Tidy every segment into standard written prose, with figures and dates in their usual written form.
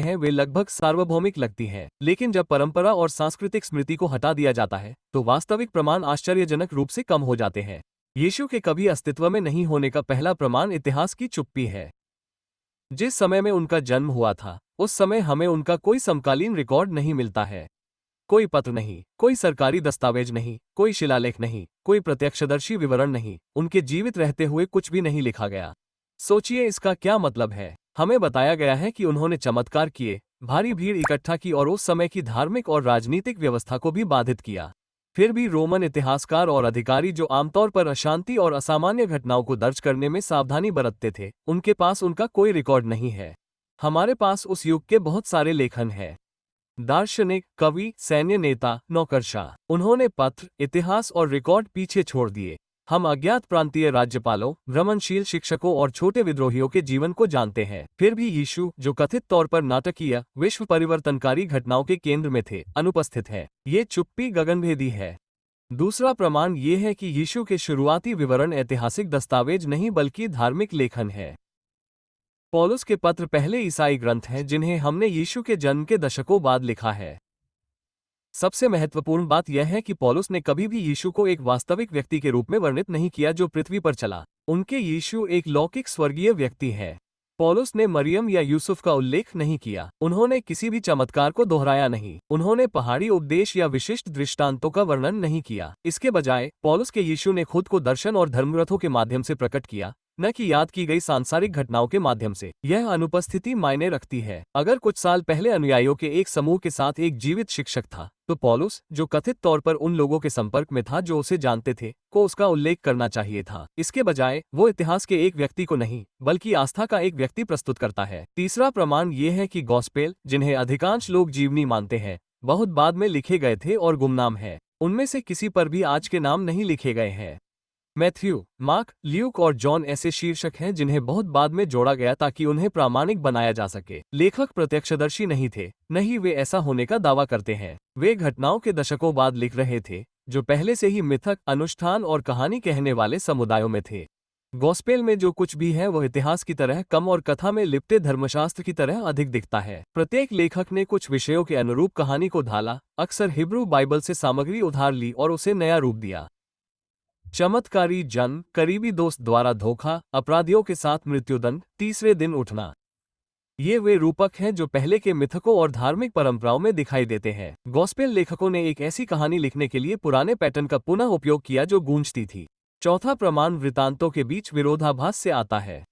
हैं वे लगभग सार्वभौमिक लगती हैं, लेकिन जब परंपरा और सांस्कृतिक स्मृति को हटा दिया जाता है तो वास्तविक प्रमाण आश्चर्यजनक रूप से कम हो जाते हैं। यीशु के कभी अस्तित्व में नहीं होने का पहला प्रमाण इतिहास की चुप्पी है। जिस समय में उनका जन्म हुआ था उस समय हमें उनका कोई समकालीन रिकॉर्ड नहीं मिलता है। कोई पत्र नहीं, कोई सरकारी दस्तावेज नहीं, कोई शिलालेख नहीं, कोई प्रत्यक्षदर्शी विवरण नहीं, उनके जीवित रहते हुए कुछ भी नहीं लिखा गया। सोचिए इसका क्या मतलब है। हमें बताया गया है कि उन्होंने चमत्कार किए, भारी भीड़ इकट्ठा की और उस समय की धार्मिक और राजनीतिक व्यवस्था को भी बाधित किया। फिर भी रोमन इतिहासकार और अधिकारी जो आमतौर पर अशांति और असामान्य घटनाओं को दर्ज करने में सावधानी बरतते थे, उनके पास उनका कोई रिकॉर्ड नहीं है। हमारे पास उस युग के बहुत सारे लेखन हैं। दार्शनिक, कवि, सैन्य नेता, नौकरशाह, उन्होंने पत्र, इतिहास और रिकॉर्ड पीछे छोड़ दिए। हम अज्ञात प्रांतीय राज्यपालों, भ्रमणशील शिक्षकों और छोटे विद्रोहियों के जीवन को जानते हैं। फिर भी यीशु, जो कथित तौर पर नाटकीय, विश्व परिवर्तनकारी घटनाओं के केंद्र में थे, अनुपस्थित है। ये चुप्पी गगनभेदी है। दूसरा प्रमाण ये है कि यीशु के शुरुआती विवरण ऐतिहासिक दस्तावेज नहीं बल्कि धार्मिक लेखन है। पौलुस के पत्र पहले ईसाई ग्रंथ हैं जिन्हें हमने यीशु के जन्म के दशकों बाद लिखा है। सबसे महत्वपूर्ण बात यह है कि पौलुस ने कभी भी यीशु को एक वास्तविक व्यक्ति के रूप में वर्णित नहीं किया जो पृथ्वी पर चला। उनके यीशु एक लौकिक स्वर्गीय व्यक्ति है। पौलुस ने मरियम या यूसुफ का उल्लेख नहीं किया। उन्होंने किसी भी चमत्कार को दोहराया नहीं। उन्होंने पहाड़ी उपदेश या विशिष्ट दृष्टांतों का वर्णन नहीं किया। इसके बजाय पौलुस के यीशु ने खुद को दर्शन और धर्मग्रंथों के माध्यम से प्रकट किया, न कि याद की गई सांसारिक घटनाओं के माध्यम से। यह अनुपस्थिति मायने रखती है। अगर कुछ साल पहले अनुयायियों के एक समूह के साथ एक जीवित शिक्षक था, तो पौलुस, जो कथित तौर पर उन लोगों के संपर्क में था जो उसे जानते थे, को उसका उल्लेख करना चाहिए था। इसके बजाय वो इतिहास के एक व्यक्ति को नहीं बल्कि आस्था का एक व्यक्ति प्रस्तुत करता है। तीसरा प्रमाण ये है कि गॉस्पेल, जिन्हें अधिकांश लोग जीवनी मानते हैं, बहुत बाद में लिखे गए थे और गुमनाम है। उनमें से किसी पर भी आज के नाम नहीं लिखे गए हैं। मैथ्यू, मार्क, ल्यूक और जॉन ऐसे शीर्षक हैं जिन्हें बहुत बाद में जोड़ा गया ताकि उन्हें प्रामाणिक बनाया जा सके। लेखक प्रत्यक्षदर्शी नहीं थे, नहीं वे ऐसा होने का दावा करते हैं। वे घटनाओं के दशकों बाद लिख रहे थे जो पहले से ही मिथक, अनुष्ठान और कहानी कहने वाले समुदायों में थे। गॉस्पेल में जो कुछ भी है वह इतिहास की तरह कम और कथा में लिपटे धर्मशास्त्र की तरह अधिक दिखता है। प्रत्येक लेखक ने कुछ विषयों के अनुरूप कहानी को ढाला, अक्सर हिब्रू बाइबल से सामग्री उधार ली और उसे नया रूप दिया। चमत्कारी जन्म, करीबी दोस्त द्वारा धोखा, अपराधियों के साथ मृत्युदंड, तीसरे दिन उठना, ये वे रूपक हैं जो पहले के मिथकों और धार्मिक परंपराओं में दिखाई देते हैं। गॉस्पेल लेखकों ने एक ऐसी कहानी लिखने के लिए पुराने पैटर्न का पुनः उपयोग किया जो गूंजती थी। चौथा प्रमाण वृतांतों के बीच विरोधाभास से आता है।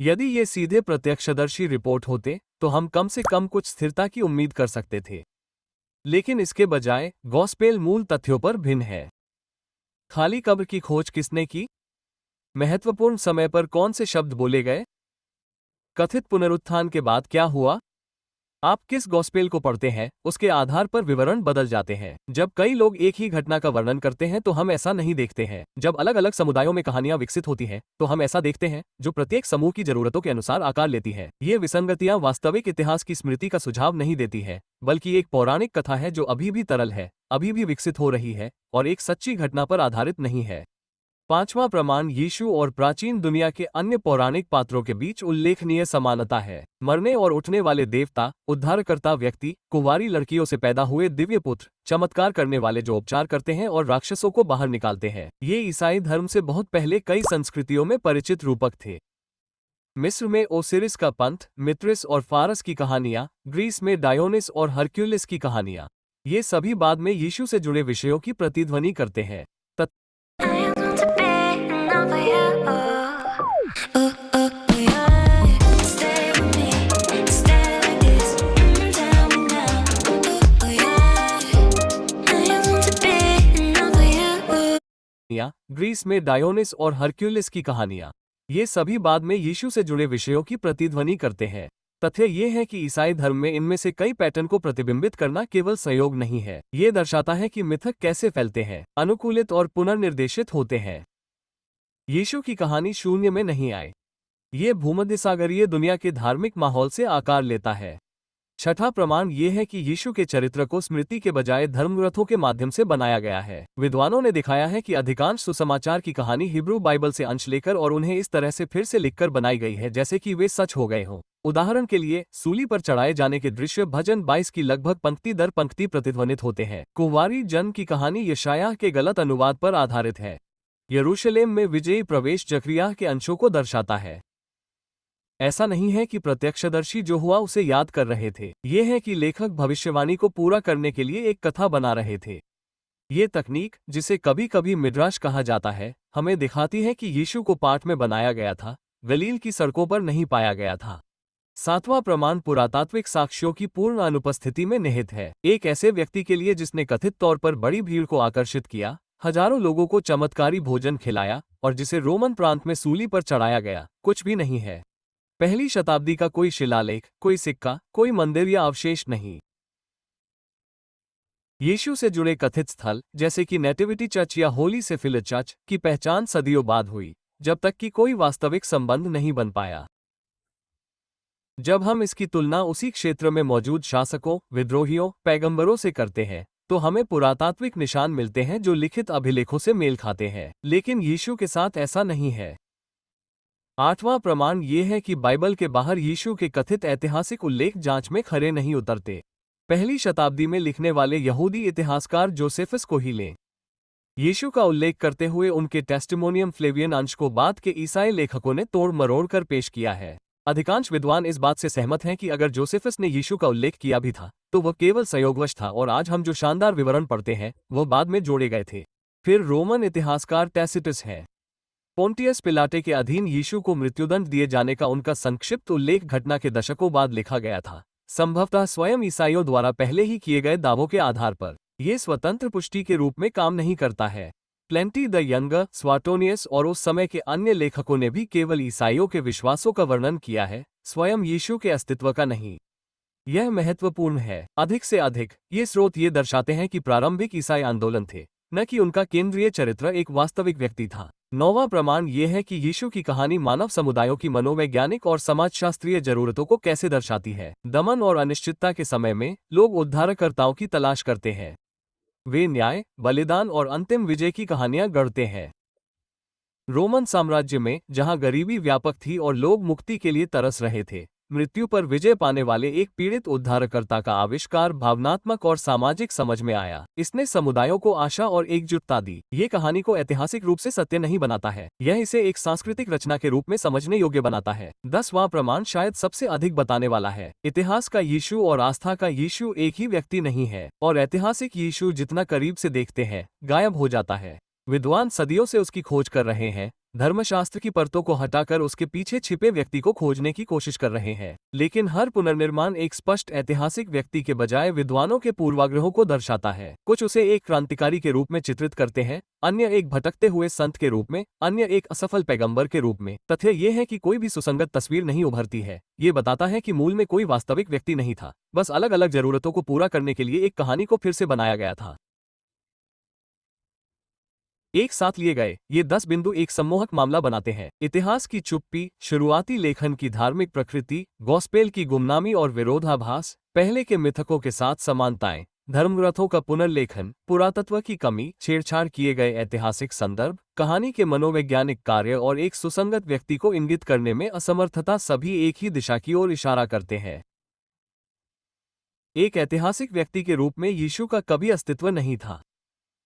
यदि ये सीधे प्रत्यक्षदर्शी रिपोर्ट होते तो हम कम से कम कुछ स्थिरता की उम्मीद कर सकते थे, लेकिन इसके बजाय गॉस्पेल मूल तथ्यों पर भिन्न है। खाली कब्र की खोज किसने की? महत्वपूर्ण समय पर कौन से शब्द बोले गए? कथित पुनरुत्थान के बाद क्या हुआ? आप किस गॉस्पेल को पढ़ते हैं उसके आधार पर विवरण बदल जाते हैं। जब कई लोग एक ही घटना का वर्णन करते हैं तो हम ऐसा नहीं देखते हैं। जब अलग अलग समुदायों में कहानियां विकसित होती हैं तो हम ऐसा देखते हैं जो प्रत्येक समूह की जरूरतों के अनुसार आकार लेती हैं। ये विसंगतियां वास्तविक इतिहास की स्मृति का सुझाव नहीं देती है, बल्कि एक पौराणिक कथा है जो अभी भी तरल है, अभी भी विकसित हो रही है और एक सच्ची घटना पर आधारित नहीं है। पांचवां प्रमाण यीशु और प्राचीन दुनिया के अन्य पौराणिक पात्रों के बीच उल्लेखनीय समानता है। मरने और उठने वाले देवता, उद्धारकर्ता व्यक्ति, कुंवारी लड़कियों से पैदा हुए दिव्य पुत्र, चमत्कार करने वाले जो उपचार करते हैं और राक्षसों को बाहर निकालते हैं, ये ईसाई धर्म से बहुत पहले कई संस्कृतियों में परिचित रूपक थे। मिस्र में ओसिरिस का पंथ, मित्रिस और फारस की कहानियां, ग्रीस में डायोनिस और हरक्यूलिस की कहानियां, ये सभी बाद में यीशु से जुड़े विषयों की प्रतिध्वनि करते हैं। ग्रीस में डायोनिस और हरक्यूलिस की कहानियां, ये सभी बाद में यीशु से जुड़े विषयों की प्रतिध्वनि करते हैं। तथ्य ये है कि ईसाई धर्म में इनमें से कई पैटर्न को प्रतिबिंबित करना केवल संयोग नहीं है, ये दर्शाता है कि मिथक कैसे फैलते हैं, अनुकूलित और पुनर्निर्देशित होते हैं। यीशु की कहानी शून्य में नहीं आई। ये भूमध्यसागरीय दुनिया के धार्मिक माहौल से आकार लेता है। छठा प्रमाण ये है कि यीशु के चरित्र को स्मृति के बजाय धर्मग्रंथों के माध्यम से बनाया गया है। विद्वानों ने दिखाया है कि अधिकांश सुसमाचार की कहानी हिब्रू बाइबल से अंश लेकर और उन्हें इस तरह से फिर से लिखकर बनाई गई है जैसे कि वे सच हो गए हों। उदाहरण के लिए सूली पर चढ़ाए जाने के दृश्य भजन 22 की लगभग पंक्ति दर पंक्ति प्रतिध्वनित होते हैं। कुंवारी जन्म की कहानी यशायाह के गलत अनुवाद पर आधारित है। यरूशलेम में विजयी प्रवेश जकरिया के अंशों को दर्शाता है। ऐसा नहीं है कि प्रत्यक्षदर्शी जो हुआ उसे याद कर रहे थे, ये है कि लेखक भविष्यवाणी को पूरा करने के लिए एक कथा बना रहे थे। ये तकनीक, जिसे कभी कभी मिड्राश कहा जाता है, हमें दिखाती है कि यीशु को पाठ में बनाया गया था, गलील की सड़कों पर नहीं पाया गया था। सातवां प्रमाण पुरातात्विक साक्ष्यों की पूर्ण अनुपस्थिति में निहित है। एक ऐसे व्यक्ति के लिए जिसने कथित तौर पर बड़ी भीड़ को आकर्षित किया, हजारों लोगों को चमत्कारी भोजन खिलाया और जिसे रोमन प्रांत में सूली पर चढ़ाया गया, कुछ भी नहीं है। पहली शताब्दी का कोई शिलालेख, कोई सिक्का, कोई मंदिर या अवशेष नहीं। यीशु से जुड़े कथित स्थल, जैसे कि नेटिविटी चर्च या होली सेफिलिट चर्च, की पहचान सदियों बाद हुई, जब तक कि कोई वास्तविक संबंध नहीं बन पाया। जब हम इसकी तुलना उसी क्षेत्र में मौजूद शासकों, विद्रोहियों, पैगंबरों से करते हैं, तो हमें पुरातात्विक निशान मिलते हैं जो लिखित अभिलेखों से मेल खाते हैं, लेकिन यीशु के साथ ऐसा नहीं है। आठवां प्रमाण ये है कि बाइबल के बाहर यीशु के कथित ऐतिहासिक उल्लेख जांच में खरे नहीं उतरते। पहली शताब्दी में लिखने वाले यहूदी इतिहासकार जोसेफस को ही लें। यीशु का उल्लेख करते हुए उनके टेस्टिमोनियम फ्लेवियन अंश को बाद के ईसाई लेखकों ने तोड़ मरोड़ कर पेश किया है। अधिकांश विद्वान इस बात से सहमत हैं कि अगर जोसेफस ने यीशु का उल्लेख किया भी था, तो वह केवल संयोगवश था और आज हम जो शानदार विवरण पढ़ते हैं, वह बाद में जोड़े गए थे। फिर रोमन इतिहासकार टैसिटस है। पोंटियस पिलाटे के अधीन यीशु को मृत्युदंड दिए जाने का उनका संक्षिप्त उल्लेख घटना के दशकों बाद लिखा गया था, संभवतः स्वयं ईसाइयों द्वारा पहले ही किए गए दावों के आधार पर। यह स्वतंत्र पुष्टि के रूप में काम नहीं करता है। प्लेंटी द यंगर, स्वाटोनियस और उस समय के अन्य लेखकों ने भी केवल ईसाइयों के विश्वासों का वर्णन किया है, स्वयं यीशु के अस्तित्व का नहीं। यह महत्वपूर्ण है। अधिक से अधिक ये स्रोत ये दर्शाते हैं कि प्रारंभिक ईसाई आंदोलन थे, न कि उनका केंद्रीय चरित्र एक वास्तविक व्यक्ति था। नौवां प्रमाण यह है कि यीशु की कहानी मानव समुदायों की मनोवैज्ञानिक और समाजशास्त्रीय जरूरतों को कैसे दर्शाती है। दमन और अनिश्चितता के समय में लोग उद्धारकर्ताओं की तलाश करते हैं। वे न्याय, बलिदान और अंतिम विजय की कहानियां गढ़ते हैं। रोमन साम्राज्य में, जहां गरीबी व्यापक थी और लोग मुक्ति के लिए तरस रहे थे, मृत्यु पर विजय पाने वाले एक पीड़ित उद्धारकर्ता का आविष्कार भावनात्मक और सामाजिक समझ में आया। इसने समुदायों को आशा और एकजुटता दी। ये कहानी को ऐतिहासिक रूप से सत्य नहीं बनाता है, यह इसे एक सांस्कृतिक रचना के रूप में समझने योग्य बनाता है। 10वां प्रमाण शायद सबसे अधिक बताने वाला है। इतिहास का यीशु और आस्था का यीशु एक ही व्यक्ति नहीं है, और ऐतिहासिक यीशु जितना करीब से देखते हैं, गायब हो जाता है। विद्वान सदियों से उसकी खोज कर रहे हैं, धर्मशास्त्र की परतों को हटाकर उसके पीछे छिपे व्यक्ति को खोजने की कोशिश कर रहे हैं। लेकिन हर पुनर्निर्माण एक स्पष्ट ऐतिहासिक व्यक्ति के बजाय विद्वानों के पूर्वाग्रहों को दर्शाता है। कुछ उसे एक क्रांतिकारी के रूप में चित्रित करते हैं, अन्य एक भटकते हुए संत के रूप में, अन्य एक असफल पैगंबर के रूप में। तथ्य ये है कि कोई भी सुसंगत तस्वीर नहीं उभरती है। ये बताता है कि मूल में कोई वास्तविक व्यक्ति नहीं था, बस अलग अलग जरूरतों को पूरा करने के लिए एक कहानी को फिर से बनाया गया था। एक साथ लिए गए ये 10 बिंदु एक सम्मोहक मामला बनाते हैं। इतिहास की चुप्पी, शुरुआती लेखन की धार्मिक प्रकृति, गॉस्पेल की गुमनामी और विरोधाभास, पहले के मिथकों के साथ समानताएं, धर्मग्रंथों का पुनर्लेखन, पुरातत्व की कमी, छेड़छाड़ किए गए ऐतिहासिक संदर्भ, कहानी के मनोवैज्ञानिक कार्य और एक सुसंगत व्यक्ति को इंगित करने में असमर्थता सभी एक ही दिशा की ओर इशारा करते हैं। एक ऐतिहासिक व्यक्ति के रूप में यीशु का कभी अस्तित्व नहीं था।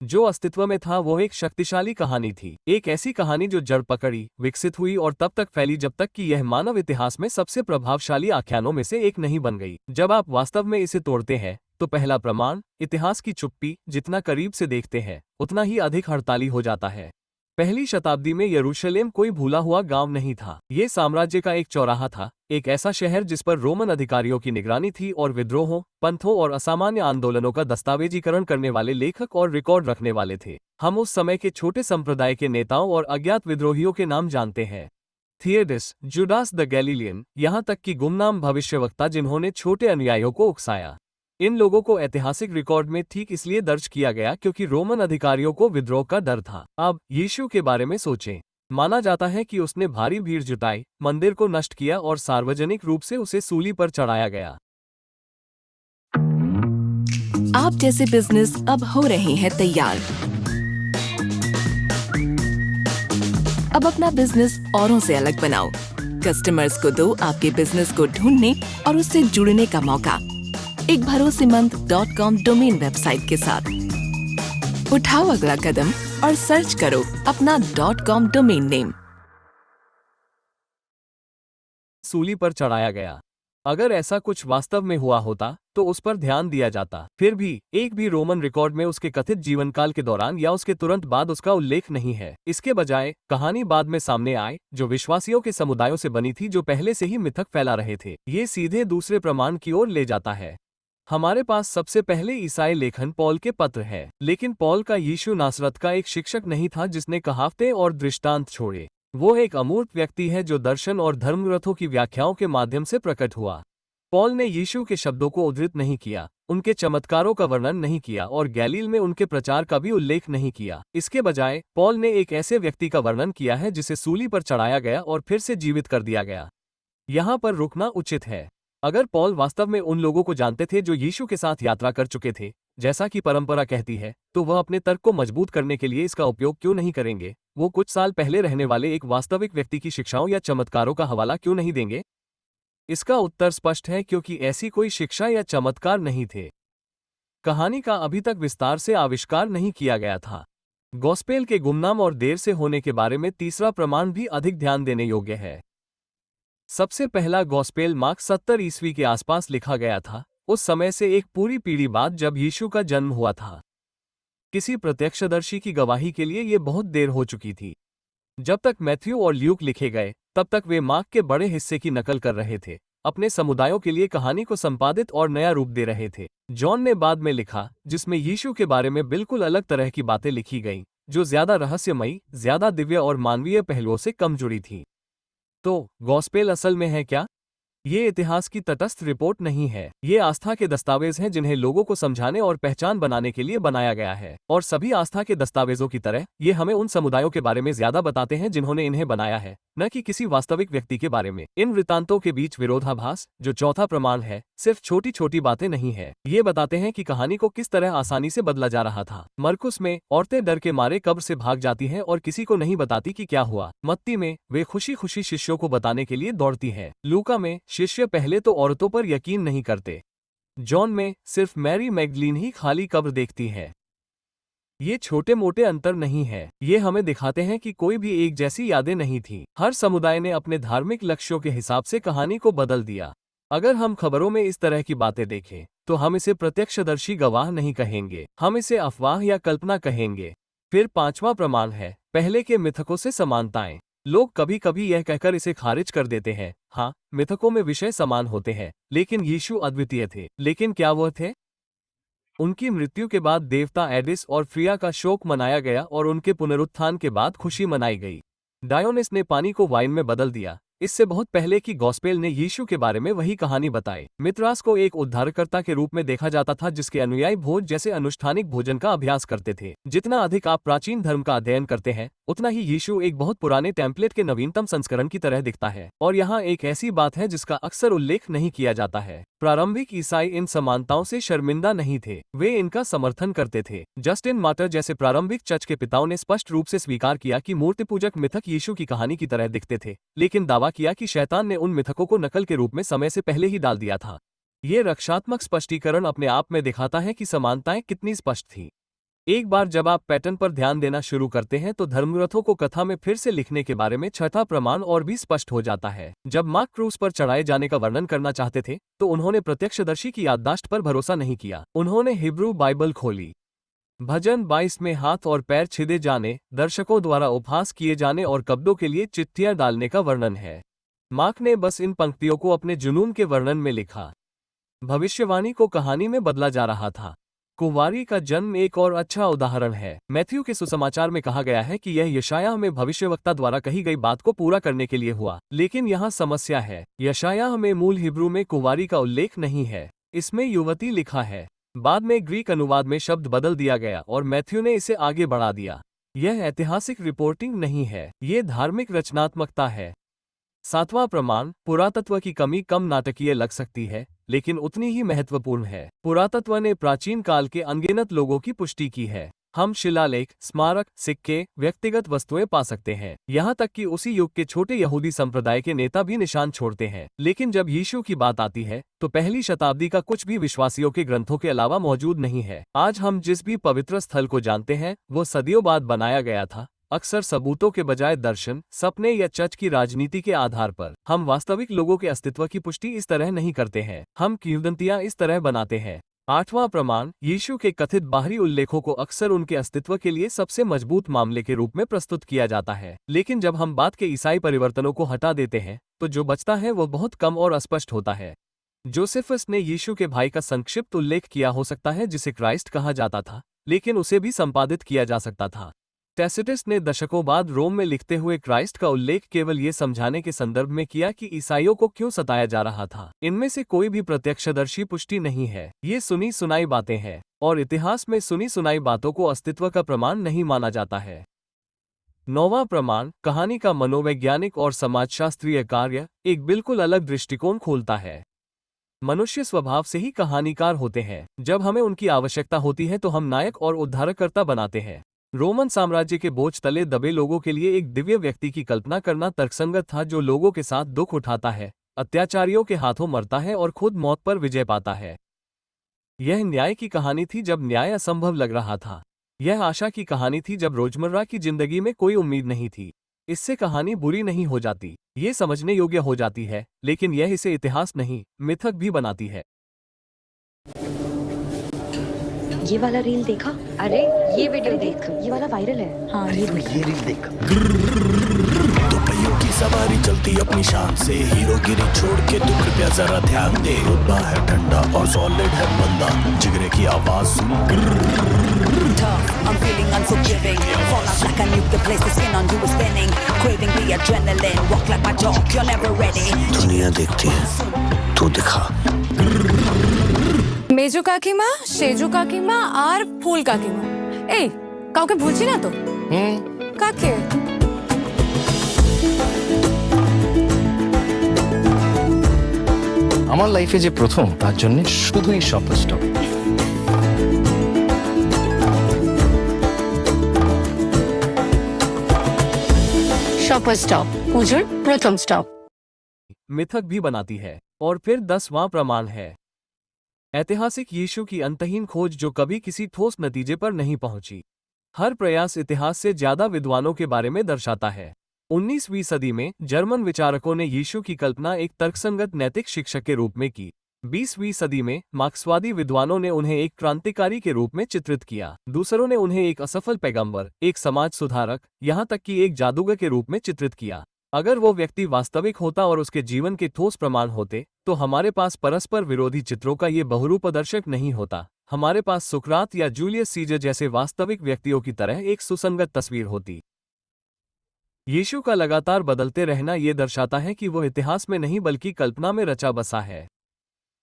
जो अस्तित्व में था वो एक शक्तिशाली कहानी थी, एक ऐसी कहानी जो जड़ पकड़ी, विकसित हुई और तब तक फैली जब तक कि यह मानव इतिहास में सबसे प्रभावशाली आख्यानों में से एक नहीं बन गई। जब आप वास्तव में इसे तोड़ते हैं, तो पहला प्रमाण, इतिहास की चुप्पी, जितना करीब से देखते हैं, उतना ही अधिक हड़ताली हो जाता है। पहली शताब्दी में यरूशलेम कोई भूला हुआ गांव नहीं था। ये साम्राज्य का एक चौराहा था, एक ऐसा शहर जिस पर रोमन अधिकारियों की निगरानी थी और विद्रोहों, पंथों और असामान्य आंदोलनों का दस्तावेजीकरण करने वाले लेखक और रिकॉर्ड रखने वाले थे। हम उस समय के छोटे संप्रदाय के नेताओं और अज्ञात विद्रोहियों के नाम जानते हैं। थियोडिस, जुडास द गैलीलियन, यहाँ तक कि गुमनाम भविष्यवक्ता जिन्होंने छोटे अनुयायियों को उकसाया। इन लोगों को ऐतिहासिक रिकॉर्ड में ठीक इसलिए दर्ज किया गया क्योंकि रोमन अधिकारियों को विद्रोह का डर था। अब यीशु के बारे में सोचें। माना जाता है कि उसने भारी भीड़ जुटाई, मंदिर को नष्ट किया और सार्वजनिक रूप से उसे सूली पर चढ़ाया गया। आप जैसे बिजनेस अब हो रहे हैं तैयार। अब अपना बिजनेस औरों से अलग बनाओ। कस्टमर्स को दो आपके बिजनेस को ढूंढने और उससे जुड़ने का मौका। एक भरोसेमंद .com डोमेन वेबसाइट के साथ उठाओ अगला कदम और सर्च करो अपना .com डोमेन नेम। सूली पर चढ़ाया गया। अगर ऐसा कुछ वास्तव में हुआ होता तो उस पर ध्यान दिया जाता। फिर भी एक भी रोमन रिकॉर्ड में उसके कथित जीवनकाल के दौरान या उसके तुरंत बाद उसका उल्लेख नहीं है। इसके बजाय कहानी बाद में सामने आए जो विश्वासियों के समुदायों से बनी थी जो पहले से ही मिथक फैला रहे थे। ये सीधे दूसरे प्रमाण की ओर ले जाता है। हमारे पास सबसे पहले ईसाई लेखन पॉल के पत्र है। लेकिन पॉल का यीशु नासरत का एक शिक्षक नहीं था जिसने कहावतें और दृष्टांत छोड़े। वो एक अमूर्त व्यक्ति है जो दर्शन और धर्मग्रंथों की व्याख्याओं के माध्यम से प्रकट हुआ। पॉल ने यीशु के शब्दों को उद्धृत नहीं किया, उनके चमत्कारों का वर्णन नहीं किया और गैलील में उनके प्रचार का भी उल्लेख नहीं किया। इसके बजाय पॉल ने एक ऐसे व्यक्ति का वर्णन किया है जिसे सूली पर चढ़ाया गया और फिर से जीवित कर दिया गया। यहाँ पर रुकना उचित है। अगर पॉल वास्तव में उन लोगों को जानते थे जो यीशु के साथ यात्रा कर चुके थे, जैसा कि परंपरा कहती है, तो वह अपने तर्क को मजबूत करने के लिए इसका उपयोग क्यों नहीं करेंगे? वो कुछ साल पहले रहने वाले एक वास्तविक व्यक्ति की शिक्षाओं या चमत्कारों का हवाला क्यों नहीं देंगे? इसका उत्तर स्पष्ट है, क्योंकि ऐसी कोई शिक्षा या चमत्कार नहीं थे। कहानी का अभी तक विस्तार से आविष्कार नहीं किया गया था। गॉस्पेल के गुमनाम और देर से होने के बारे में तीसरा प्रमाण भी अधिक ध्यान देने योग्य है। सबसे पहला गॉस्पेल मार्क 70 ईस्वी के आसपास लिखा गया था, उस समय से एक पूरी पीढ़ी बाद जब यीशु का जन्म हुआ था। किसी प्रत्यक्षदर्शी की गवाही के लिए ये बहुत देर हो चुकी थी। जब तक मैथ्यू और ल्यूक लिखे गए, तब तक वे मार्क के बड़े हिस्से की नकल कर रहे थे, अपने समुदायों के लिए कहानी को संपादित और नया रूप दे रहे थे। जॉन ने बाद में लिखा, जिसमें यीशु के बारे में बिल्कुल अलग तरह की बातें लिखी गईं, जो ज्यादा रहस्यमयी, ज्यादा दिव्य और मानवीय पहलुओं से कम जुड़ी थी। तो गॉस्पेल असल में है क्या? ये इतिहास की तटस्थ रिपोर्ट नहीं है। ये आस्था के दस्तावेज हैं जिन्हें लोगों को समझाने और पहचान बनाने के लिए बनाया गया है। और सभी आस्था के दस्तावेजों की तरह ये हमें उन समुदायों के बारे में ज्यादा बताते हैं जिन्होंने इन्हें बनाया है, न कि किसी वास्तविक व्यक्ति के बारे में। इन वृत्तांतों के बीच विरोधाभास, जो चौथा प्रमाण है, सिर्फ छोटी छोटी बातें नहीं है। ये बताते हैं कि कहानी को किस तरह आसानी से बदला जा रहा था। मरकुस में औरतें डर के मारे कब्र से भाग जाती हैं और किसी को नहीं बताती कि क्या हुआ। मत्ती में वे खुशी खुशी शिष्यों को बताने के लिए दौड़ती हैं। लूका में शिष्य पहले तो औरतों पर यकीन नहीं करते। जॉन में सिर्फ मैरी मैगडलीन ही खाली कब्र देखती है। ये छोटे मोटे अंतर नहीं है, ये हमें दिखाते हैं कि कोई भी एक जैसी यादें नहीं थी। हर समुदाय ने अपने धार्मिक लक्ष्यों के हिसाब से कहानी को बदल दिया। अगर हम खबरों में इस तरह की बातें देखें, तो हम इसे प्रत्यक्षदर्शी गवाह नहीं कहेंगे, हम इसे अफवाह या कल्पना कहेंगे। फिर पांचवा प्रमाण है, पहले के मिथकों से समानताएं। लोग कभी कभी यह कहकर इसे खारिज कर देते हैं, हाँ, मिथकों में विषय समान होते हैं, लेकिन यीशु अद्वितीय थे। लेकिन क्या वह थे? उनकी मृत्यु के बाद देवता एडिस और फ्रिया का शोक मनाया गया और उनके पुनरुत्थान के बाद खुशी मनाई गई। डायोनिस ने पानी को वाइन में बदल दिया। इससे बहुत पहले की गॉस्पेल ने यीशु के बारे में वही कहानी बताई। मित्रास को एक उद्धारकर्ता के रूप में देखा जाता था जिसके अनुयायी भोज जैसे अनुष्ठानिक भोजन का अभ्यास करते थे। जितना अधिक आप प्राचीन धर्म का अध्ययन करते हैं, उतना ही यीशु एक बहुत पुराने टेम्पलेट के नवीनतम संस्करण की तरह दिखता है। और यहाँ एक ऐसी बात है जिसका अक्सर उल्लेख नहीं किया जाता है। प्रारंभिक ईसाई इन समानताओं से शर्मिंदा नहीं थे, वे इनका समर्थन करते थे। जस्टिन मार्टर जैसे प्रारंभिक चर्च के पिताओं ने स्पष्ट रूप से स्वीकार किया कि मूर्तिपूजक मिथक यीशु की कहानी की तरह दिखते थे, लेकिन दावा किया कि शैतान ने उन मिथकों को नकल के रूप में समय से पहले ही डाल दिया था। ये रक्षात्मक स्पष्टीकरण अपने आप में दिखाता है कि समानताएं कितनी स्पष्ट थीं। एक बार जब आप पैटर्न पर ध्यान देना शुरू करते हैं तो धर्मग्रंथों को कथा में फिर से लिखने के बारे में छठा प्रमाण और भी स्पष्ट हो जाता है। जब मार्क क्रूस पर चढ़ाए जाने का वर्णन करना चाहते थे, तो उन्होंने प्रत्यक्षदर्शी की याददाश्त पर भरोसा नहीं किया। उन्होंने हिब्रू बाइबल खोली। भजन 22 में हाथ और पैर छिदे जाने, दर्शकों द्वारा उपहास किए जाने और कब्दों के लिए चिट्ठियां डालने का वर्णन है। मार्क ने बस इन पंक्तियों को अपने जुनून के वर्णन में लिखा। भविष्यवाणी को कहानी में बदला जा रहा था। कुंवारी का जन्म एक और अच्छा उदाहरण है। मैथ्यू के सुसमाचार में कहा गया है कि यह यशायाह में भविष्यवक्ता द्वारा कही गई बात को पूरा करने के लिए हुआ। लेकिन यहाँ समस्या है, यशायाह में मूल हिब्रू में कुंवारी का उल्लेख नहीं है, इसमें युवती लिखा है। बाद में ग्रीक अनुवाद में शब्द बदल दिया गया और मैथ्यू ने इसे आगे बढ़ा दिया। यह ऐतिहासिक रिपोर्टिंग नहीं है, ये धार्मिक रचनात्मकता है। सातवां प्रमाण, पुरातत्व की कमी कम नाटकीय लग सकती है, लेकिन उतनी ही महत्वपूर्ण है। पुरातत्व ने प्राचीन काल के अनगिनत लोगों की पुष्टि की है। हम शिलालेख, स्मारक, सिक्के, व्यक्तिगत वस्तुएं पा सकते हैं। यहाँ तक कि उसी युग के छोटे यहूदी संप्रदाय के नेता भी निशान छोड़ते हैं। लेकिन जब यीशु की बात आती है, तो पहली शताब्दी का कुछ भी विश्वासियों के ग्रंथों के अलावा मौजूद नहीं है। आज हम जिस भी पवित्र स्थल को जानते हैं, वो सदियों बाद बनाया गया था, अक्सर सबूतों के बजाय दर्शन, सपने या चर्च की राजनीति के आधार पर। हम वास्तविक लोगों के अस्तित्व की पुष्टि इस तरह नहीं करते हैं, हम किंवदंतियां इस तरह बनाते हैं। आठवां प्रमाण, यीशु के कथित बाहरी उल्लेखों को अक्सर उनके अस्तित्व के लिए सबसे मजबूत मामले के रूप में प्रस्तुत किया जाता है। लेकिन जब हम बात के ईसाई परिवर्तनों को हटा देते हैं, तो जो बचता है वो बहुत कम और अस्पष्ट होता है। जोसेफस ने यीशु के भाई का संक्षिप्त उल्लेख किया हो सकता है, जिसे क्राइस्ट कहा जाता था, लेकिन उसे भी संपादित किया जा सकता था। टैसिटस ने दशकों बाद रोम में लिखते हुए क्राइस्ट का उल्लेख केवल ये समझाने के संदर्भ में किया कि ईसाइयों को क्यों सताया जा रहा था। इनमें से कोई भी प्रत्यक्षदर्शी पुष्टि नहीं है, ये सुनी सुनाई बातें हैं, और इतिहास में सुनी सुनाई बातों को अस्तित्व का प्रमाण नहीं माना जाता है। नौवां प्रमाण, कहानी का मनोवैज्ञानिक और समाजशास्त्रीय कार्य एक बिल्कुल अलग दृष्टिकोण खोलता है। मनुष्य स्वभाव से ही कहानीकार होते हैं। जब हमें उनकी आवश्यकता होती है तो हम नायक और उद्धारकर्ता बनाते हैं। रोमन साम्राज्य के बोझ तले दबे लोगों के लिए एक दिव्य व्यक्ति की कल्पना करना तर्कसंगत था, जो लोगों के साथ दुख उठाता है, अत्याचारियों के हाथों मरता है और खुद मौत पर विजय पाता है। यह न्याय की कहानी थी जब न्याय असंभव लग रहा था। यह आशा की कहानी थी जब रोजमर्रा की जिंदगी में कोई उम्मीद नहीं थी। इससे कहानी बुरी नहीं हो जाती, ये समझने योग्य हो जाती है, लेकिन यह इसे इतिहास नहीं, मिथक भी बनाती है। ये वाला रील देखा? अरे ये वीडियो देख, ये वाला वायरल है। हाँ ये रील देख। दो पहियों की सवारी चलती अपनी शान से, हीरोगिरी छोड़ के तू कृपया जरा ध्यान दे। रुतबा है ठंडा और सॉलिड है बंदा, जिगरे की आवाज सुन। I'm feeling unforgiving. Fall out like a nuke, the place the skin on you is spinning. Craving the adrenaline, walk like my dog, you're never ready. दुनिया देखती है, तू दिखा। মেজো কাকিমা, সেজো কাকিমা আর ফুল কাকিমা, এই কাউকে ভুলছি না তো? কাকে? আমার লাইফে যে প্রথম, তার জন্য শুধুই শপার স্টপ। শপার স্টপ, পুজোর প্রথম স্টপ। मिथक भी बनाती है। और फिर 10वां प्रमाण है ऐतिहासिक यीशु की अंतहीन खोज, जो कभी किसी ठोस नतीजे पर नहीं पहुंची। हर प्रयास इतिहास से ज्यादा विद्वानों के बारे में दर्शाता है। 19वीं सदी में जर्मन विचारकों ने यीशु की कल्पना एक तर्कसंगत नैतिक शिक्षक के रूप में की। 20वीं सदी में मार्क्सवादी विद्वानों ने उन्हें एक क्रांतिकारी के रूप में चित्रित किया। दूसरों ने उन्हें एक असफल पैगंबर, एक समाज सुधारक, यहाँ तक कि एक जादूगर के रूप में चित्रित किया। अगर वो व्यक्ति वास्तविक होता और उसके जीवन के ठोस प्रमाण होते, तो हमारे पास परस्पर विरोधी चित्रों का ये बहुरूपदर्शक नहीं होता। हमारे पास सुकरात या जूलियस सीजर जैसे वास्तविक व्यक्तियों की तरह एक सुसंगत तस्वीर होती। यीशु का लगातार बदलते रहना ये दर्शाता है कि वो इतिहास में नहीं बल्कि कल्पना में रचा बसा है।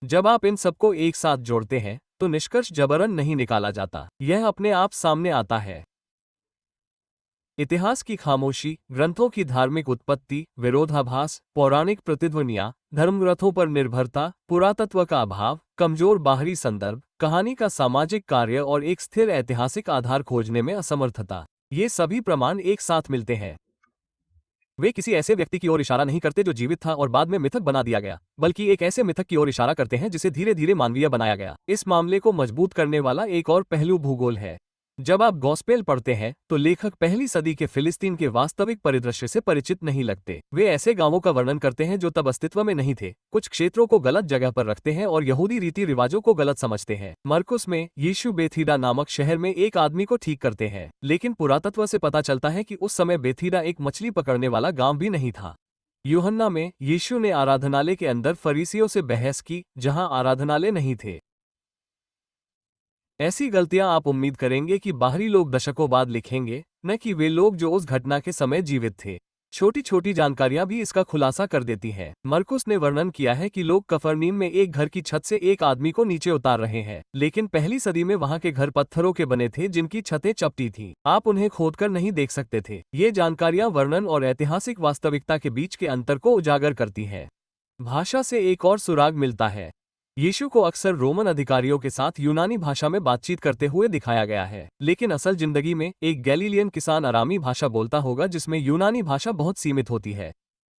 जब आप इन सबको एक साथ जोड़ते हैं, तो निष्कर्ष जबरन नहीं निकाला जाता, यह अपने आप सामने आता है। इतिहास की खामोशी, ग्रंथों की धार्मिक उत्पत्ति, विरोधाभास, पौराणिक प्रतिध्वनियां, धर्मग्रंथों पर निर्भरता, पुरातत्व का अभाव, कमजोर बाहरी संदर्भ, कहानी का सामाजिक कार्य और एक स्थिर ऐतिहासिक आधार खोजने में असमर्थता, ये सभी प्रमाण एक साथ मिलते हैं। वे किसी ऐसे व्यक्ति की ओर इशारा नहीं करते जो जीवित था और बाद में मिथक बना दिया गया, बल्कि एक ऐसे मिथक की ओर इशारा करते हैं जिसे धीरे धीरे मानवीय बनाया गया। इस मामले को मजबूत करने वाला एक और पहलू भूगोल है। जब आप गॉस्पेल पढ़ते हैं, तो लेखक पहली सदी के फिलिस्तीन के वास्तविक परिदृश्य से परिचित नहीं लगते। वे ऐसे गांवों का वर्णन करते हैं जो तब अस्तित्व में नहीं थे, कुछ क्षेत्रों को गलत जगह पर रखते हैं और यहूदी रीति रिवाजों को गलत समझते हैं। मरकुस में यीशु बेथीडा नामक शहर में एक आदमी को ठीक करते हैं, लेकिन पुरातत्व से पता चलता है कि उस समय बेथीडा एक मछली पकड़ने वाला गांव भी नहीं था। यूहन्ना में यीशु ने आराधनालय के अंदर फरीसियों से बहस की, जहां आराधनालय नहीं थे। ऐसी गलतियां आप उम्मीद करेंगे कि बाहरी लोग दशकों बाद लिखेंगे, न कि वे लोग जो उस घटना के समय जीवित थे। छोटी छोटी जानकारियां भी इसका खुलासा कर देती हैं। मरकुस ने वर्णन किया है कि लोग कफरनीम में एक घर की छत से एक आदमी को नीचे उतार रहे हैं, लेकिन पहली सदी में वहां के घर पत्थरों के बने थे जिनकी छतें चपटी थीं। आप उन्हें खोदकर नहीं देख सकते थे। ये जानकारियां वर्णन और ऐतिहासिक वास्तविकता के बीच के अंतर को उजागर करती हैं। भाषा से एक और सुराग मिलता है। यीशु को अक्सर रोमन अधिकारियों के साथ यूनानी भाषा में बातचीत करते हुए दिखाया गया है, लेकिन असल जिंदगी में एक गैलीलियन किसान अरामी भाषा बोलता होगा जिसमें यूनानी भाषा बहुत सीमित होती है।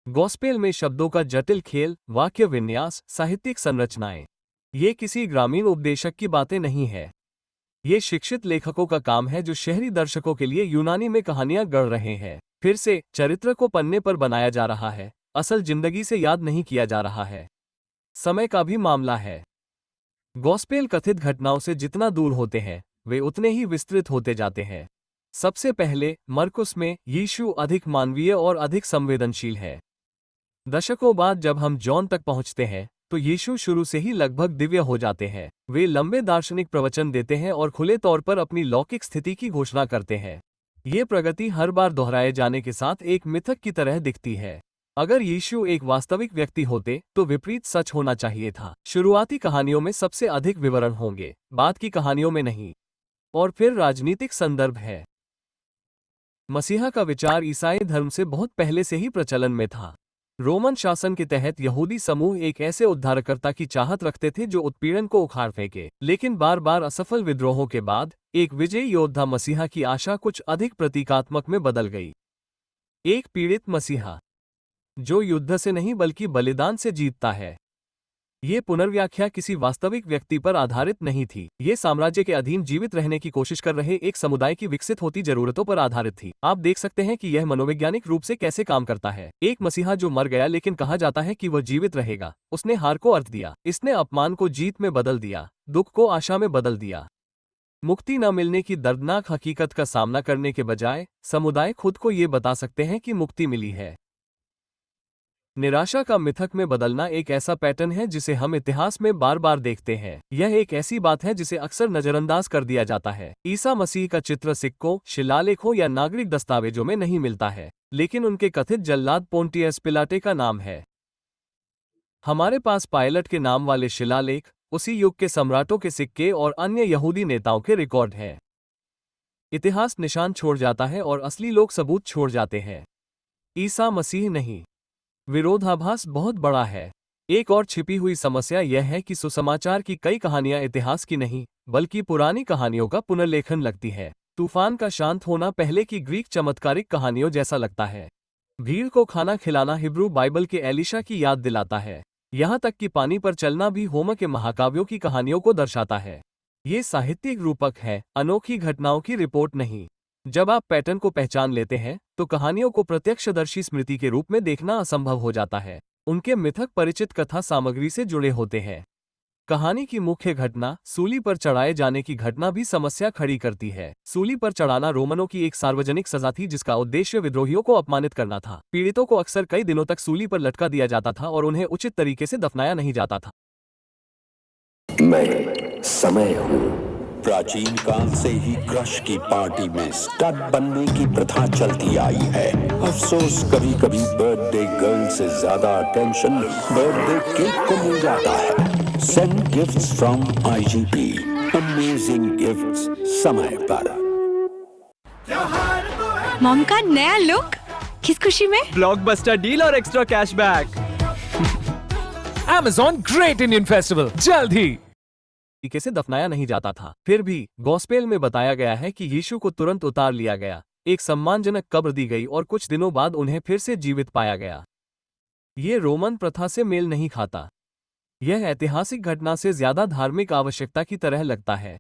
गॉस्पेल में शब्दों का जटिल खेल, वाक्य विन्यास, साहित्यिक संरचनाएं, ये किसी ग्रामीण उपदेशक की बातें नहीं है। ये शिक्षित लेखकों का काम है जो शहरी दर्शकों के लिए यूनानी में कहानियां गढ़ रहे हैं। फिर से चरित्र को पन्ने पर बनाया जा रहा है, असल जिंदगी से याद नहीं किया जा रहा है। समय का भी मामला है। गॉस्पेल कथित घटनाओं से जितना दूर होते हैं वे उतने ही विस्तृत होते जाते हैं। सबसे पहले मरकुस में यीशु अधिक मानवीय और अधिक संवेदनशील है। दशकों बाद जब हम जॉन तक पहुंचते हैं तो यीशु शुरू से ही लगभग दिव्य हो जाते हैं। वे लंबे दार्शनिक प्रवचन देते हैं और खुले तौर पर अपनी लौकिक स्थिति की घोषणा करते हैं। ये प्रगति हर बार दोहराए जाने के साथ एक मिथक की तरह दिखती है। अगर यीशु एक वास्तविक व्यक्ति होते तो विपरीत सच होना चाहिए था। शुरुआती कहानियों में सबसे अधिक विवरण होंगे, बाद की कहानियों में नहीं। और फिर राजनीतिक संदर्भ है। मसीहा का विचार ईसाई धर्म से बहुत पहले से ही प्रचलन में था। रोमन शासन के तहत यहूदी समूह एक ऐसे उद्धारकर्ता की चाहत रखते थे जो उत्पीड़न को उखाड़ फेंके, लेकिन बार बार असफल विद्रोहों के बाद एक विजयी योद्धा मसीहा की आशा कुछ अधिक प्रतीकात्मक में बदल गई। एक पीड़ित मसीहा जो युद्ध से नहीं बल्कि बलिदान से जीतता है। ये पुनर्व्याख्या किसी वास्तविक व्यक्ति पर आधारित नहीं थी। ये साम्राज्य के अधीन जीवित रहने की कोशिश कर रहे एक समुदाय की विकसित होती जरूरतों पर आधारित थी। आप देख सकते हैं कि यह मनोवैज्ञानिक रूप से कैसे काम करता है। एक मसीहा जो मर गया लेकिन कहा जाता है कि वह जीवित रहेगा। उसने हार को अर्थ दिया, इसने अपमान को जीत में बदल दिया, दुख को आशा में बदल दिया। मुक्ति न मिलने की दर्दनाक हकीकत का सामना करने के बजाय समुदाय खुद को ये बता सकते हैं कि मुक्ति मिली है। निराशा का मिथक में बदलना एक ऐसा पैटर्न है जिसे हम इतिहास में बार बार देखते हैं। यह एक ऐसी बात है जिसे अक्सर नजरअंदाज कर दिया जाता है। ईसा मसीह का चित्र सिक्कों, शिलालेखों या नागरिक दस्तावेजों में नहीं मिलता है, लेकिन उनके कथित जल्लाद पोंटियस पिलाटे का नाम है। हमारे पास पायलट के नाम वाले शिलालेख, उसी युग के सम्राटों के सिक्के और अन्य यहूदी नेताओं के रिकॉर्ड हैं। इतिहास निशान छोड़ जाता है और असली लोग सबूत छोड़ जाते हैं, ईसा मसीह नहीं। विरोधाभास बहुत बड़ा है। एक और छिपी हुई समस्या यह है कि सुसमाचार की कई कहानियां इतिहास की नहीं बल्कि पुरानी कहानियों का पुनर्लेखन लगती है। तूफान का शांत होना पहले की ग्रीक चमत्कारिक कहानियों जैसा लगता है। भीड़ को खाना खिलाना हिब्रू बाइबल के एलिशा की याद दिलाता है। यहाँ तक कि पानी पर चलना भी होमर के महाकाव्यों की कहानियों को दर्शाता है। ये साहित्यिक रूपक है, अनोखी घटनाओं की रिपोर्ट नहीं। जब आप पैटर्न को पहचान लेते हैं तो कहानियों को प्रत्यक्षदर्शी स्मृति के रूप में देखना असंभव हो जाता है। उनके मिथक परिचित कथा सामग्री से जुड़े होते हैं। कहानी की मुख्य घटना, सूली पर चढ़ाए जाने की घटना भी समस्या खड़ी करती है। सूली पर चढ़ाना रोमनों की एक सार्वजनिक सजा थी जिसका उद्देश्य विद्रोहियों को अपमानित करना था। पीड़ितों को अक्सर कई दिनों तक सूली पर लटका दिया जाता था और उन्हें उचित तरीके से दफनाया नहीं जाता था। मैं समय हूँ। प्राचीन काल से ही क्रश की पार्टी में स्टड बनने की प्रथा चलती आई है। अफसोस कभी कभी बर्थडे गर्ल से ज्यादा अटेंशन बर्थडे केक को मिल जाता है। Send gifts from IGP, amazing gifts समय पर। मॉम का नया लुक, किस खुशी में? ब्लॉकबस्टर डील और extra cashback. Amazon great Indian festival जल्द ही। तरीके से दफनाया नहीं जाता था। फिर भी गॉस्पेल में बताया गया है कि यीशु को तुरंत उतार लिया गया, एक सम्मानजनक कब्र दी गई और कुछ दिनों बाद उन्हें फिर से जीवित पाया गया। ये रोमन प्रथा से मेल नहीं खाता। यह ऐतिहासिक घटना से ज्यादा धार्मिक आवश्यकता की तरह लगता है।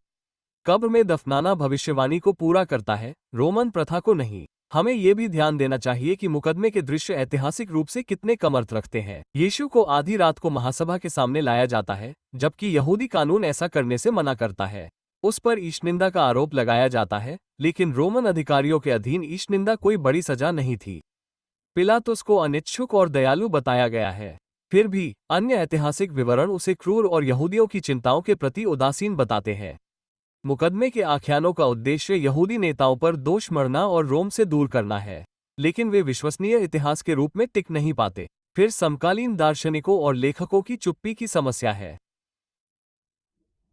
कब्र में दफनाना भविष्यवाणी को पूरा करता है, रोमन प्रथा को नहीं। हमें यह भी ध्यान देना चाहिए कि मुकदमे के दृश्य ऐतिहासिक रूप से कितने कम अर्थ रखते हैं। यीशु को आधी रात को महासभा के सामने लाया जाता है, जबकि यहूदी कानून ऐसा करने से मना करता है। उस पर ईशनिंदा का आरोप लगाया जाता है, लेकिन रोमन अधिकारियों के अधीन ईशनिंदा कोई बड़ी सजा नहीं थी। पिलातुस को अनिच्छुक और दयालु बताया गया है। फिर भी अन्य ऐतिहासिक विवरण उसे क्रूर और यहूदियों की चिंताओं के प्रति उदासीन बताते हैं। मुकदमे के आख्यानों का उद्देश्य यहूदी नेताओं पर दोष मढ़ना और रोम से दूर करना है, लेकिन वे विश्वसनीय इतिहास के रूप में टिक नहीं पाते। फिर समकालीन दार्शनिकों और लेखकों की चुप्पी की समस्या है।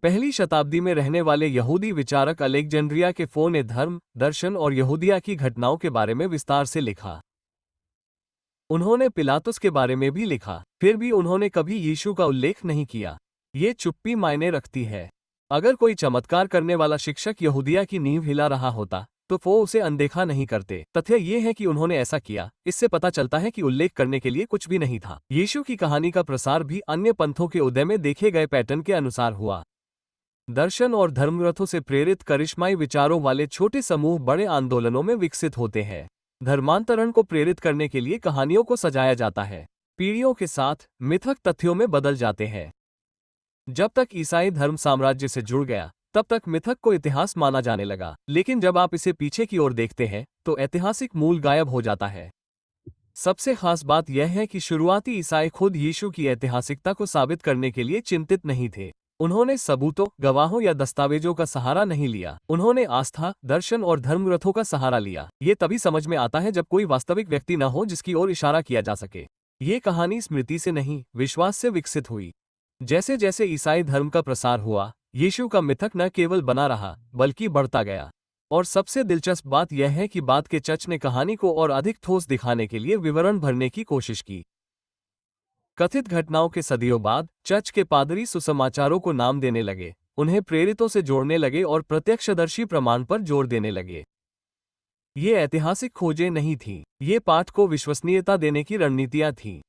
पहली शताब्दी में रहने वाले यहूदी विचारक अलेक्जेंड्रिया के फो ने धर्म, दर्शन और यहूदिया की घटनाओं के बारे में विस्तार से लिखा। उन्होंने पिलातुस के बारे में भी लिखा, फिर भी उन्होंने कभी यीशु का उल्लेख नहीं किया। ये चुप्पी मायने रखती है। अगर कोई चमत्कार करने वाला शिक्षक यहूदिया की नींव हिला रहा होता तो वो उसे अनदेखा नहीं करते। तथ्य ये है कि उन्होंने ऐसा किया। इससे पता चलता है कि उल्लेख करने के लिए कुछ भी नहीं था। यीशु की कहानी का प्रसार भी अन्य पंथों के उदय में देखे गए पैटर्न के अनुसार हुआ। दर्शन और धर्मग्रंथों से प्रेरित करिश्माई विचारों वाले छोटे समूह बड़े आंदोलनों में विकसित होते हैं। धर्मांतरण को प्रेरित करने के लिए कहानियों को सजाया जाता है, पीढ़ियों के साथ मिथक तथ्यों में बदल जाते हैं। जब तक ईसाई धर्म साम्राज्य से जुड़ गया तब तक मिथक को इतिहास माना जाने लगा, लेकिन जब आप इसे पीछे की ओर देखते हैं तो ऐतिहासिक मूल गायब हो जाता है। सबसे खास बात यह है कि शुरुआती ईसाई खुद यीशु की ऐतिहासिकता को साबित करने के लिए चिंतित नहीं थे। उन्होंने सबूतों, गवाहों या दस्तावेजों का सहारा नहीं लिया। उन्होंने आस्था, दर्शन और धर्मग्रंथों का सहारा लिया। ये तभी समझ में आता है जब कोई वास्तविक व्यक्ति न हो जिसकी ओर इशारा किया जा सके। ये कहानी स्मृति से नहीं, विश्वास से विकसित हुई। जैसे जैसे ईसाई धर्म का प्रसार हुआ, यीशु का मिथक न केवल बना रहा बल्कि बढ़ता गया। और सबसे दिलचस्प बात यह है कि बाद के चर्च ने कहानी को और अधिक ठोस दिखाने के लिए विवरण भरने की कोशिश की। कथित घटनाओं के सदियों बाद चर्च के पादरी सुसमाचारों को नाम देने लगे, उन्हें प्रेरितों से जोड़ने लगे और प्रत्यक्षदर्शी प्रमाण पर जोर देने लगे। ये ऐतिहासिक खोजें नहीं थीं, ये पाठ को विश्वसनीयता देने की रणनीतियां थीं।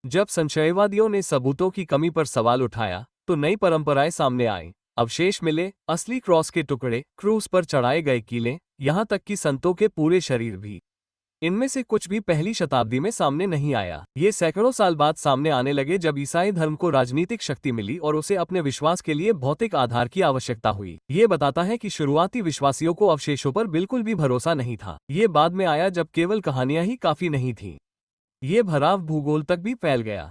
जब संशयवादियों ने सबूतों की कमी पर सवाल उठाया तो नई परंपराएं सामने आईं। अवशेष मिले, असली क्रॉस के टुकड़े, क्रूस पर चढ़ाए गए कीले, यहाँ तक कि संतों के पूरे शरीर भी। इनमें से कुछ भी पहली शताब्दी में सामने नहीं आया। ये सैकड़ों साल बाद सामने आने लगे जब ईसाई धर्म को राजनीतिक शक्ति मिली और उसे अपने विश्वास के लिए भौतिक आधार की आवश्यकता हुई। ये बताता है कि शुरुआती विश्वासियों को अवशेषों पर बिल्कुल भी भरोसा नहीं था। ये बाद में आया जब केवल कहानियां ही काफी नहीं थीं। ये भराव भूगोल तक भी फैल गया।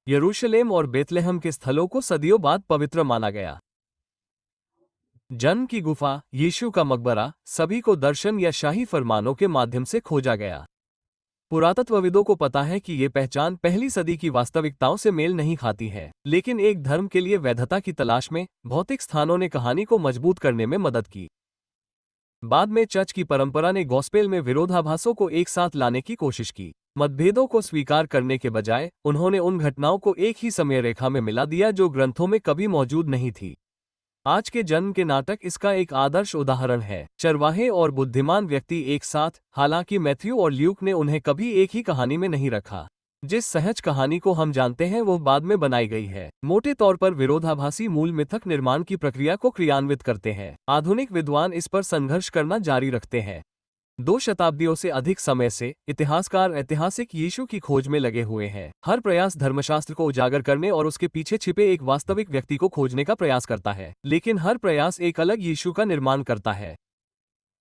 यरूशलेम और बेतलेहम के स्थलों को सदियों बाद पवित्र माना गया। जन्म की गुफा, यीशु का मकबरा सभी को दर्शन या शाही फरमानों के माध्यम से खोजा गया। पुरातत्वविदों को पता है कि ये पहचान पहली सदी की वास्तविकताओं से मेल नहीं खाती है, लेकिन एक धर्म के लिए वैधता की तलाश में भौतिक स्थानों ने कहानी को मजबूत करने में मदद की। बाद में चर्च की परंपरा ने गॉस्पेल में विरोधाभासों को एक साथ लाने की कोशिश की। मतभेदों को स्वीकार करने के बजाय उन्होंने उन घटनाओं को एक ही समय रेखा में मिला दिया जो ग्रंथों में कभी मौजूद नहीं थी। आज के जन्म के नाटक इसका एक आदर्श उदाहरण है। चरवाहे और बुद्धिमान व्यक्ति एक साथ, हालांकि मैथ्यू और ल्यूक ने उन्हें कभी एक ही कहानी में नहीं रखा। जिस सहज कहानी को हम जानते हैं वो बाद में बनाई गई है। मोटे तौर पर विरोधाभासी मूल मिथक निर्माण की प्रक्रिया को क्रियान्वित करते हैं। आधुनिक विद्वान इस पर संघर्ष करना जारी रखते हैं। 2 शताब्दियों से अधिक समय से इतिहासकार ऐतिहासिक यीशु की खोज में लगे हुए हैं। हर प्रयास धर्मशास्त्र को उजागर करने और उसके पीछे छिपे एक वास्तविक व्यक्ति को खोजने का प्रयास करता है, लेकिन हर प्रयास एक अलग यीशु का निर्माण करता है।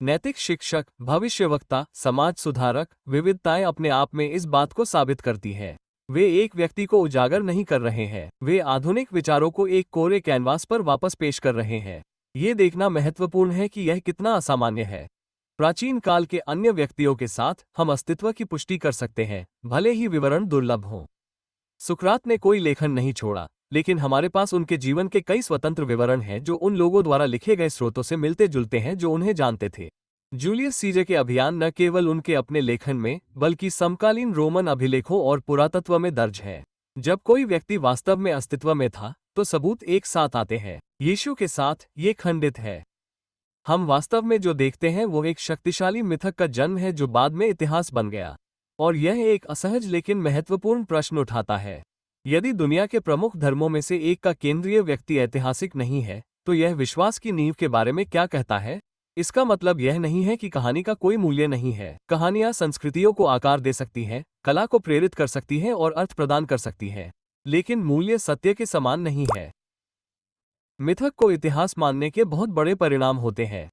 नैतिक शिक्षक, भविष्यवक्ता, समाज सुधारक, विविधताएं अपने आप में इस बात को साबित करती है। वे एक व्यक्ति को उजागर नहीं कर रहे हैं, वे आधुनिक विचारों को एक कोरे कैनवास पर वापस पेश कर रहे हैं। ये देखना महत्वपूर्ण है कि यह कितना असामान्य है। प्राचीन काल के अन्य व्यक्तियों के साथ हम अस्तित्व की पुष्टि कर सकते हैं, भले ही विवरण दुर्लभ हों। सुकरात ने कोई लेखन नहीं छोड़ा, लेकिन हमारे पास उनके जीवन के कई स्वतंत्र विवरण हैं जो उन लोगों द्वारा लिखे गए स्रोतों से मिलते जुलते हैं जो उन्हें जानते थे। जूलियस सीजर के अभियान न केवल उनके अपने लेखन में बल्कि समकालीन रोमन अभिलेखों और पुरातत्व में दर्ज है। जब कोई व्यक्ति वास्तव में अस्तित्व में था तो सबूत एक साथ आते हैं। यीशु के साथ ये खंडित है। हम वास्तव में जो देखते हैं वो एक शक्तिशाली मिथक का जन्म है जो बाद में इतिहास बन गया। और यह एक असहज लेकिन महत्वपूर्ण प्रश्न उठाता है। यदि दुनिया के प्रमुख धर्मों में से एक का केंद्रीय व्यक्ति ऐतिहासिक नहीं है तो यह विश्वास की नींव के बारे में क्या कहता है? इसका मतलब यह नहीं है कि कहानी का कोई मूल्य नहीं है। कहानियां संस्कृतियों को आकार दे सकती हैं, कला को प्रेरित कर सकती हैं और अर्थ प्रदान कर सकती हैं, लेकिन मूल्य सत्य के समान नहीं है। मिथक को इतिहास मानने के बहुत बड़े परिणाम होते हैं।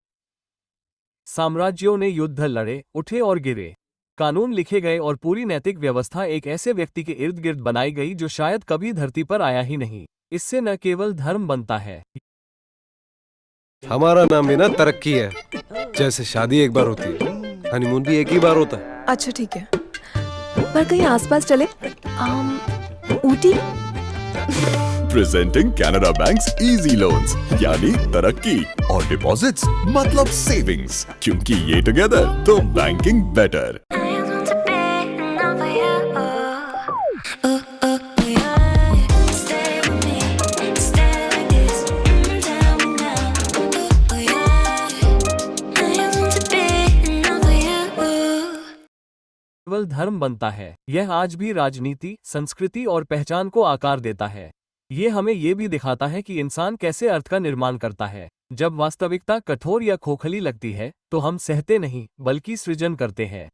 साम्राज्यों ने युद्ध लड़े, उठे और गिरे। कानून लिखे गए और पूरी नैतिक व्यवस्था एक ऐसे व्यक्ति के इर्द गिर्द बनाई गई जो शायद कभी धरती पर आया ही नहीं। इससे न केवल धर्म बनता है। हमारा नाम भी ना तरक्की है, जैसे शादी एक बार होती है हनीमून भी एक ही बार होता है। अच्छा ठीक है, पर कहीं आसपास चले, Ooty. Presenting Canara banks easy loans, यानी तरक्की, और डिपॉजिट्स मतलब सेविंग्स, क्योंकि ये टुगेदर तो बैंकिंग बेटर। केवल धर्म बनता है। यह आज भी राजनीति, संस्कृति और पहचान को आकार देता है। ये हमें ये भी दिखाता है कि इंसान कैसे अर्थ का निर्माण करता है। जब वास्तविकता कठोर या खोखली लगती है तो हम सहते नहीं बल्कि सृजन करते हैं।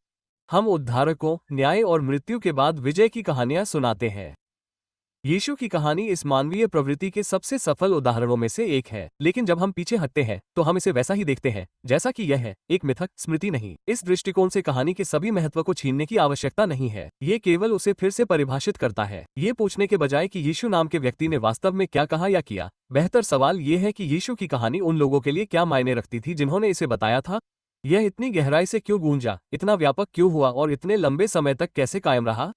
हम उद्धारकों, न्याय और मृत्यु के बाद विजय की कहानियां सुनाते हैं। यीशु की कहानी इस मानवीय प्रवृत्ति के सबसे सफल उदाहरणों में से एक है, लेकिन जब हम पीछे हटते हैं तो हम इसे वैसा ही देखते हैं जैसा कि यह है, एक मिथक, स्मृति नहीं। इस दृष्टिकोण से कहानी के सभी महत्व को छीनने की आवश्यकता नहीं है। ये केवल उसे फिर से परिभाषित करता है। ये पूछने के बजाय कि यीशु नाम के व्यक्ति ने वास्तव में क्या कहा या किया, बेहतर सवाल ये है कि यीशु की कहानी उन लोगों के लिए क्या मायने रखती थी जिन्होंने इसे बताया था। यह इतनी गहराई से क्यों गूंजा, इतना व्यापक क्यों हुआ और इतने लंबे समय तक कैसे कायम रहा?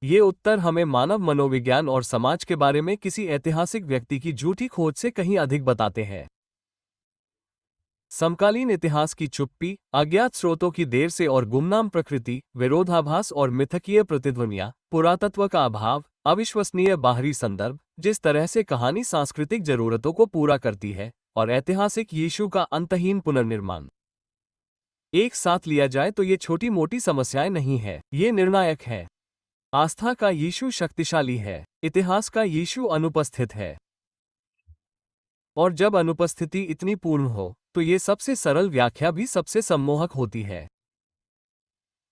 ये उत्तर हमें मानव मनोविज्ञान और समाज के बारे में किसी ऐतिहासिक व्यक्ति की झूठी खोज से कहीं अधिक बताते हैं। समकालीन इतिहास की चुप्पी, अज्ञात स्रोतों की देर से और गुमनाम प्रकृति, विरोधाभास और मिथकीय प्रतिध्वनियां, पुरातत्व का अभाव, अविश्वसनीय बाहरी संदर्भ, जिस तरह से कहानी सांस्कृतिक जरूरतों को पूरा करती है, और ऐतिहासिक यीशु का अंतहीन पुनर्निर्माण एक साथ लिया जाए तो ये छोटी मोटी समस्याएं नहीं है, ये निर्णायक है। आस्था का यीशु शक्तिशाली है, इतिहास का यीशु अनुपस्थित है। और जब अनुपस्थिति इतनी पूर्ण हो तो ये सबसे सरल व्याख्या भी सबसे सम्मोहक होती है।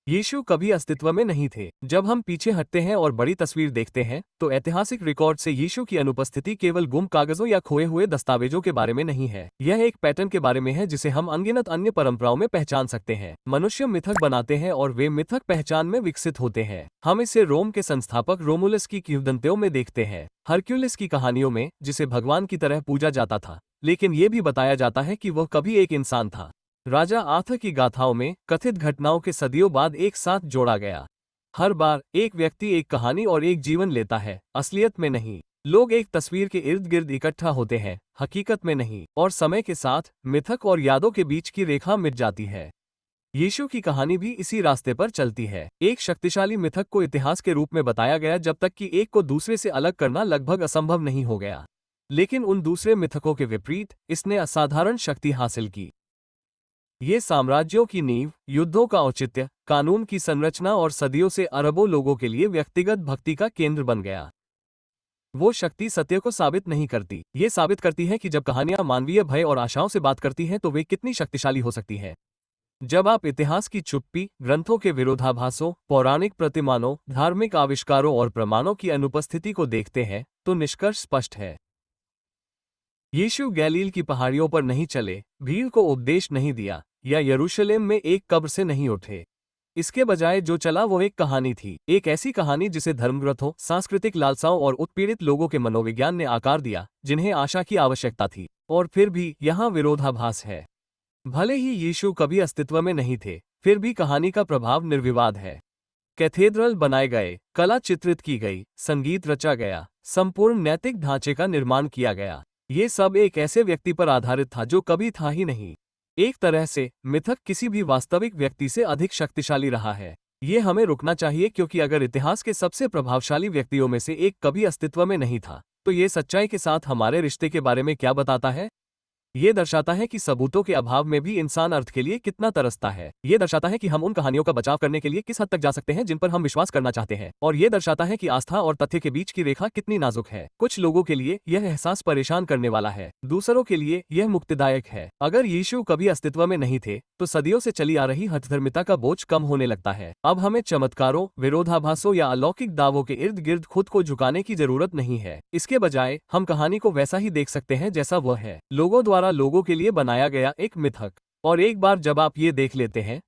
यीशु कभी अस्तित्व में नहीं थे। जब हम पीछे हटते हैं और बड़ी तस्वीर देखते हैं तो ऐतिहासिक रिकॉर्ड से यीशु की अनुपस्थिति केवल गुम कागजों या खोए हुए दस्तावेजों के बारे में नहीं है। यह एक पैटर्न के बारे में है जिसे हम अनगिनत अन्य परंपराओं में पहचान सकते हैं। मनुष्य मिथक बनाते हैं और वे मिथक पहचान में विकसित होते हैं। हम इसे रोम के संस्थापक रोमुलस की किंवदंतियों में देखते हैं, हरक्यूलिस की कहानियों में जिसे भगवान की तरह पूजा जाता था, लेकिन ये भी बताया जाता है कि वह कभी एक इंसान था। राजा आर्थर की गाथाओं में कथित घटनाओं के सदियों बाद एक साथ जोड़ा गया। हर बार एक व्यक्ति एक कहानी और एक जीवन लेता है, असलियत में नहीं। लोग एक तस्वीर के इर्द गिर्द इकट्ठा होते हैं, हकीकत में नहीं, और समय के साथ मिथक और यादों के बीच की रेखा मिट जाती है। यीशु की कहानी भी इसी रास्ते पर चलती है। एक शक्तिशाली मिथक को इतिहास के रूप में बताया गया जब तक कि एक को दूसरे से अलग करना लगभग असंभव नहीं हो गया। लेकिन उन दूसरे मिथकों के विपरीत इसने असाधारण शक्ति हासिल की। ये साम्राज्यों की नींव, युद्धों का औचित्य, कानून की संरचना और सदियों से अरबों लोगों के लिए व्यक्तिगत भक्ति का केंद्र बन गया। वो शक्ति सत्य को साबित नहीं करती, ये साबित करती है कि जब कहानियां मानवीय भय और आशाओं से बात करती हैं तो वे कितनी शक्तिशाली हो सकती हैं। जब आप इतिहास की चुप्पी, ग्रंथों के विरोधाभासों, पौराणिक प्रतिमानों, धार्मिक आविष्कारों और प्रमाणों की अनुपस्थिति को देखते हैं तो निष्कर्ष स्पष्ट है। यीशु गैलील की पहाड़ियों पर नहीं चले, भीड़ को उपदेश नहीं दिया, या यरूशलेम में एक कब्र से नहीं उठे। इसके बजाय जो चला वो एक कहानी थी, एक ऐसी कहानी जिसे धर्मग्रंथों, सांस्कृतिक लालसाओं और उत्पीड़ित लोगों के मनोविज्ञान ने आकार दिया, जिन्हें आशा की आवश्यकता थी। और फिर भी यहाँ विरोधाभास है। भले ही यीशु कभी अस्तित्व में नहीं थे, फिर भी कहानी का प्रभाव निर्विवाद है। कैथेड्रल बनाए गए, कला चित्रित की गई, संगीत रचा गया, संपूर्ण नैतिक ढांचे का निर्माण किया गया। ये सब एक ऐसे व्यक्ति पर आधारित था जो कभी था ही नहीं। एक तरह से मिथक किसी भी वास्तविक व्यक्ति से अधिक शक्तिशाली रहा है। ये हमें रुकना चाहिए, क्योंकि अगर इतिहास के सबसे प्रभावशाली व्यक्तियों में से एक कभी अस्तित्व में नहीं था तो ये सच्चाई के साथ हमारे रिश्ते के बारे में क्या बताता है? ये दर्शाता है कि सबूतों के अभाव में भी इंसान अर्थ के लिए कितना तरसता है। ये दर्शाता है कि हम उन कहानियों का बचाव करने के लिए किस हद तक जा सकते हैं जिन पर हम विश्वास करना चाहते हैं। और ये दर्शाता है कि आस्था और तथ्य के बीच की रेखा कितनी नाजुक है। कुछ लोगों के लिए यह एहसास परेशान करने वाला है, दूसरों के लिए यह मुक्तिदायक है। अगर यीशु कभी अस्तित्व में नहीं थे तो सदियों से चली आ रही हठधर्मिता का बोझ कम होने लगता है। अब हमें चमत्कारों, विरोधाभासों या अलौकिक दावों के इर्द गिर्द खुद को झुकाने की जरूरत नहीं है। इसके बजाय हम कहानी को वैसा ही देख सकते हैं जैसा वह है, लोगों द्वारा लोगों के लिए बनाया गया एक मिथक। और एक बार जब आप ये देख लेते हैं